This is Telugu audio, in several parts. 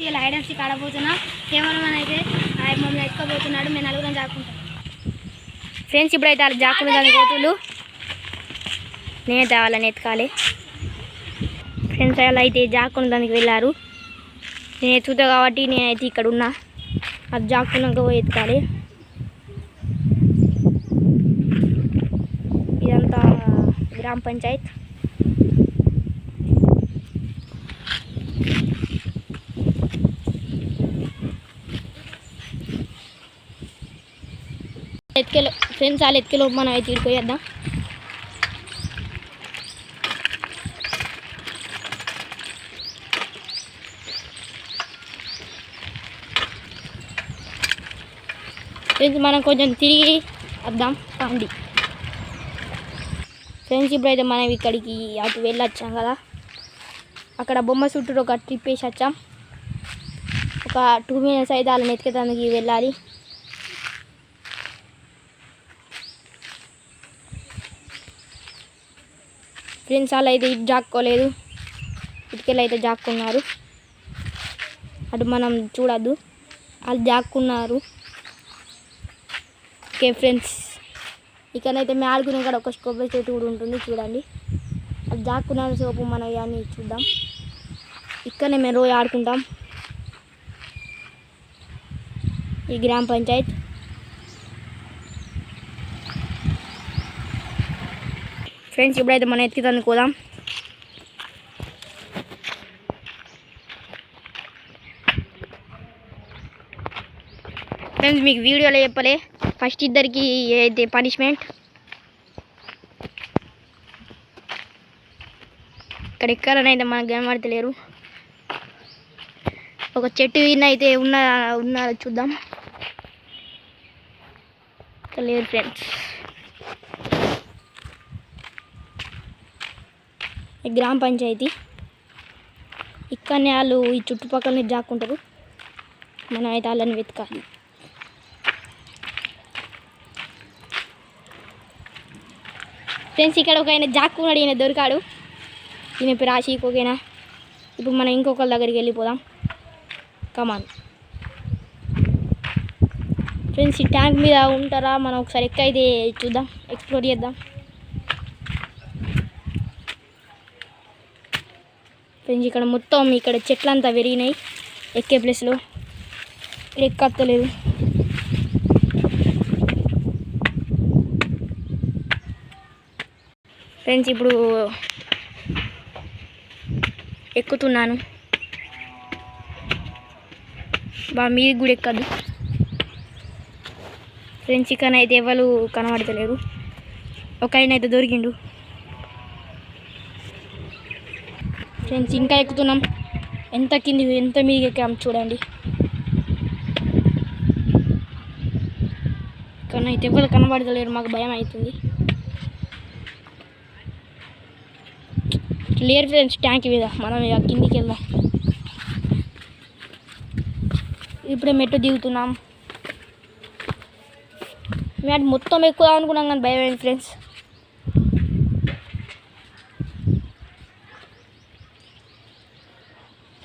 ఇలా ఐడెన్సీ కాడబోతున్నా కెమెరామెన్ అయితే మమ్మల్ని ఎత్తుకోబోతున్నాడు. మేము నలుగురం జాక్కుంటాం ఫ్రెండ్స్. ఇప్పుడైతే వాళ్ళు జాక్కులు దాని కోతులు నేనైతే వాళ్ళని ఎత్తుకాలి ఫ్రెండ్స్. అలా అయితే జాక్కుని దానికి వెళ్ళారు. నేను ఎత్తుకుతా కాబట్టి నేనైతే ఇక్కడ ఉన్నా. అది జాక్కున్నాక పోయి ఎత్తుకాలి. ఇదంతా గ్రామ పంచాయత్. ఎత్తుకెళ్ళి ఫ్రెండ్స్ వాళ్ళు ఎత్తుకెళ్ళి మనం అయితే ఇడిపోయేద్దాం. ఫ్రెండ్స్ మనం కొంచెం తిరిగి వద్దాం పండి ఫ్రెండ్స్. ఇప్పుడైతే మనం ఇక్కడికి అటు వెళ్ళొచ్చాం కదా, అక్కడ బొమ్మ చుట్టూ ఒక ట్రిప్ వేసి వచ్చాం. ఒక 2 minutes అయితే వాళ్ళని ఎత్తుకెళ్ళడానికి వెళ్ళాలి. ఫ్రెండ్స్ వాళ్ళు అయితే ఇటు జాక్కోలేదు, ఇటుకెళ్ళి అయితే జాక్కున్నారు. అటు మనం చూడద్దు, వాళ్ళు జాక్కున్నారు. ఓకే ఫ్రెండ్స్, ఇక్కడైతే మేలుకునే ఇక్కడ ఒక కొబ్బరి చెట్టు కూడా ఉంటుంది చూడండి. అది జాక్కున్నారు సోపు. మనం ఇవన్నీ చూద్దాం. ఇక్కడనే మేము రోజు ఆడుకుంటాం. ఈ గ్రామ పంచాయత్. ఫ్రెండ్స్ ఇప్పుడైతే మనం ఎత్తుకుతానికి పోదాం. ఫ్రెండ్స్ మీకు వీడియోలో చెప్పలే, ఫస్ట్ ఇద్దరికి అయితే పనిష్మెంట్. ఇక్కడ ఎక్కడనైతే మనకు కనబడతలేరు. ఒక చెట్టు అయితే ఉన్నారో చూద్దాం. ఇక్కడ లేరు ఫ్రెండ్స్. ఈ గ్రామ పంచాయతీ. ఇక్కడనే వాళ్ళు ఈ చుట్టుపక్కలనే జాక్కుంటారు. మనం అయితే వాళ్ళని వెతకాలి. ఫ్రెండ్స్ ఇక్కడ ఒక ఆయన జాక్కున్నాడు, ఈయన దొరికాడు. ఈయన పేరు ఆశీక్. ఓకేనా, ఇప్పుడు మనం ఇంకొకరి దగ్గరికి వెళ్ళిపోదాం. కమాన్ ఫ్రెండ్స్, ఈ ట్యాంక్ మీద ఉంటారా? మనం ఒకసారి ఎక్కైతే చూద్దాం, ఎక్స్ప్లోర్ చేద్దాం. ఫ్రెండ్స్ ఇక్కడ మొత్తం ఇక్కడ చెట్లంతా పెరిగినాయి. ఎక్కే ప్లేస్లో ఎక్కలేదు. ఫ్రెండ్స్ ఇప్పుడు ఎక్కుతున్నాను. మీది కూడా ఎక్కద్దు ఫ్రెండ్స్. ఇక్కడ అయితే ఎవరు కనబడతలేరు. ఒక ఆయన అయితే దొరికిండు. ఫ్రెండ్స్ ఇంకా ఎక్కుతున్నాం. ఎంత మీదికి ఎక్కాం చూడండి. కానీ అయితే ఎవరు కనబడతలేరు. మాకు భయం అవుతుంది. లేరు ఫ్రెండ్స్ ట్యాంక్ మీద. మనం ఇక కిందికి వెళ్దాం. ఇప్పుడే మెట్టు దిగుతున్నాం. మేము మొత్తం ఎక్కువ అనుకున్నాం కానీ భయం అయింది ఫ్రెండ్స్.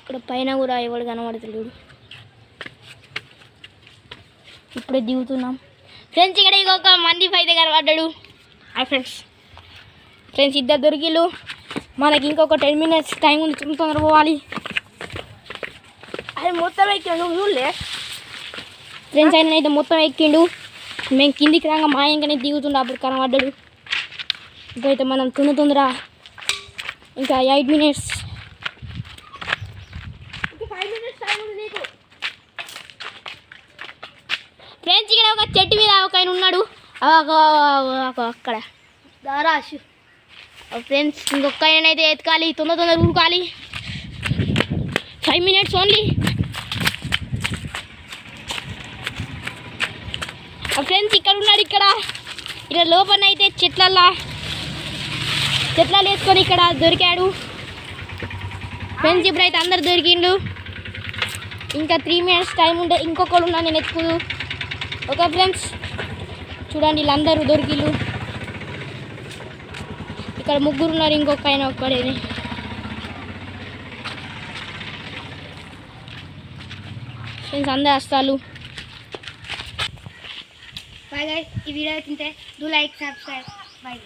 ఇక్కడ పైన కూడా ఎవడు కనబడతలేడు. ఇప్పుడే దిగుతున్నాం ఫ్రెండ్స్. ఇక్కడ ఇంకొక మంది అయితే కనబడ్డాడు. ఫ్రెండ్స్ ఇద్దరు దొరికిళ్ళు. మనకి ఇంకొక 10 minutes టైం ఉంది. తొందర పోవాలి. అది మొత్తం ఎక్కిండు చూడలే ఫ్రెండ్స్. ఆయన అయితే మొత్తం ఎక్కిండు. మేము కిందికి రాగా మా ఇంకనే దిగుతుండే అప్పుడు కనబడ్డాడు. ఇప్పుడైతే మనం తొందర ఇంకా 8 minutes. ఫ్రెండ్స్ ఇక్కడ ఒక చెట్టు మీద ఒక ఆయన ఉన్నాడు. అక్కడ దారాషు. ఫ్రెండ్స్ ఇంకొక ఆయన అయితే ఎత్తుకాలి. తొందర ఊరుకాలి. 5 minutes ఓన్లీ. ఫ్రెండ్స్ ఇక్కడ ఉన్నాడు. ఇక్కడ లోపల అయితే చెట్లలో వేసుకొని ఇక్కడ దొరికాడు ఫ్రెండ్స్. ఇప్పుడైతే అందరు దొరికిండు. ఇంకా 3 minutes టైం ఉంటే ఇంకొకరు ఉన్నా నేను ఎత్తుకుదు. ఓకే ఫ్రెండ్స్ చూడండి వీళ్ళందరూ దొరికిళ్ళు. ఇక్కడ ముగ్గురు ఉన్నారు. ఇంకొక ఆయన ఒక్కడే. ఫ్రెండ్స్ అందరూ వస్తారు. బాయ్ గైస్, ఈ వీడియో తింటే డూ లైక్ సబ్స్క్రైబ్. బాయ్.